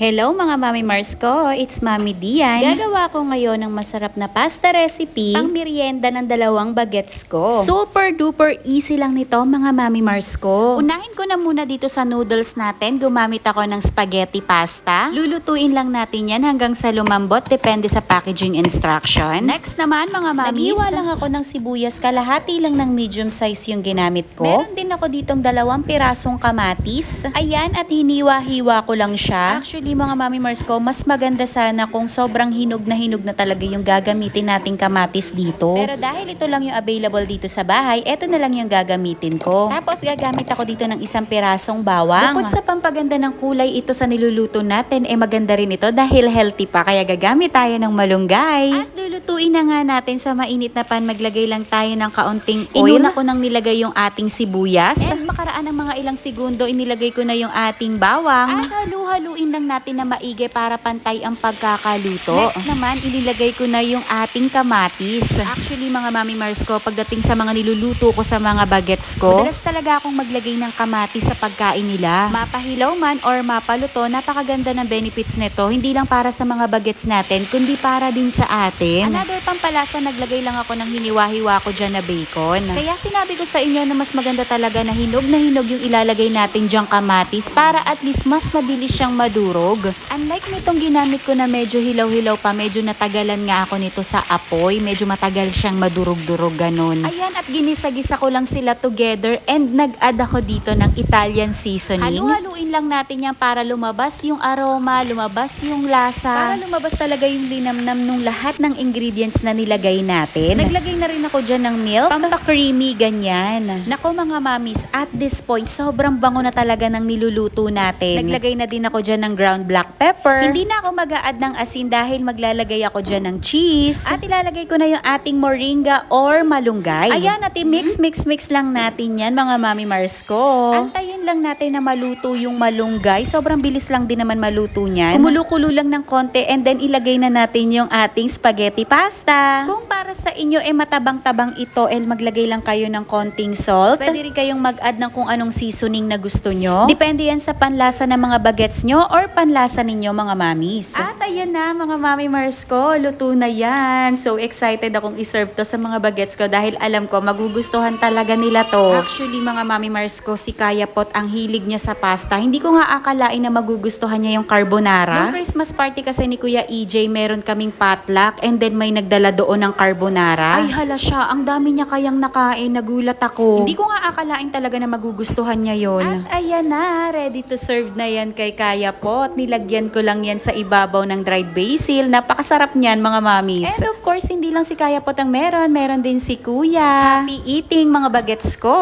Hello mga Mami Mars ko, it's Mami Dian. Gagawa ko ngayon ng masarap na pasta recipe pang merienda ng dalawang bagets ko. Super duper easy lang nito mga Mami Mars ko. Unahin ko na muna dito sa noodles natin, gumamit ako ng spaghetti pasta. Lulutuin lang natin yan hanggang sa lumambot, depende sa packaging instruction. Next naman mga Mamis, naghiwa lang ako ng sibuyas, kalahati lang ng medium size yung ginamit ko. Meron din ako ditong 2 pirasong kamatis. Ayan, at hiniwa-hiwa ko lang siya. Actually, mga Mami Mars ko, mas maganda sana kung sobrang hinog na talaga yung gagamitin nating kamatis dito. Pero dahil ito lang yung available dito sa bahay, eto na lang yung gagamitin ko. Tapos gagamit ako dito ng 1 pirasong bawang. Bukod sa pampaganda ng kulay ito sa niluluto natin, maganda rin ito dahil healthy pa, kaya gagamit tayo ng malunggay. At lulutuin na nga natin sa mainit na pan, maglagay lang tayo ng kaunting oil. Inuna ko nang nilagay yung ating sibuyas. And makaraan ng mga ilang segundo, inilagay ko na yung ating bawang. At halu-haluin lang natin na maigi para pantay ang pagkakaluto. Next naman, inilagay ko na yung ating kamatis. Actually, mga Mami Mars ko, pagdating sa mga niluluto ko sa mga bagets ko, madalas talaga akong maglagay ng kamatis sa pagkain nila. Mapahilaw man or mapaluto, napakaganda ng benefits nito. Hindi lang para sa mga bagets natin, kundi para din sa atin. Another pampalasa, naglagay lang ako ng hiniwa-hiwa ko dyan na bacon. Kaya sinabi ko sa inyo na mas maganda talaga na hinog yung ilalagay natin dyang kamatis para at least mas mabilis siyang madurog. Unlike nitong ginamit ko na medyo hilaw-hilaw pa, medyo natagalan nga ako nito sa apoy. Medyo matagal siyang madurog-durog ganun. Ayan, at ginisa-gisa ko lang sila together and nag-add ako dito ng Italian seasoning. Halu-haluin lang natin yan para lumabas yung aroma, lumabas yung lasa. Para lumabas talaga yung linamnam nung lahat ng ingredients na nilagay natin. Naglagay na rin ako dyan ng milk, pampa-creamy, ganyan. Nako mga mamis, at this point, sobrang bango na talaga ng niluluto natin. Naglagay na din ako dyan ng ground black pepper. Hindi na ako mag-a-add ng asin dahil maglalagay ako dyan ng cheese. At ilalagay ko na yung ating moringa or malunggay. Ayan, at mix lang natin yan mga Mami Mars ko. Antayin lang natin na maluto yung malunggay. Sobrang bilis lang din naman maluto niyan. Kumulo-kulo lang ng konti and then ilagay na natin yung ating spaghetti pasta. Kung para sa inyo matabang-tabang ito, maglagay lang kayo ng konting salt. Pwede rin kayong mag-add ng kung anong seasoning na gusto nyo. Depende yan sa panlasa ng mga bagets nyo or panlasa ninyo mga mamis. At ayan na mga Mami Mars ko, luto na yan. So excited akong iserve to sa mga bagets ko dahil alam ko magugustuhan talaga nila to. Actually mga Mami Mars ko, si Kaya Pot ang hilig niya sa pasta. Hindi ko nga akalain na magugustuhan niya yung carbonara. Noong Christmas party kasi ni Kuya EJ, meron kaming potluck and then may nagdala doon ng carbonara. Ay hala siya, ang dami niya kayang nakain, nagulat ako. Hindi ko nga akalain talaga na magugustuhan niya yon. At ayan na, ready to serve na yan kay Kaya Pot. Nilagyan ko lang yan sa ibabaw ng dried basil. Napakasarap niyan mga mamis. And of course, hindi lang si Kaya Pot ang meron din si Kuya. Happy eating mga bagets ko!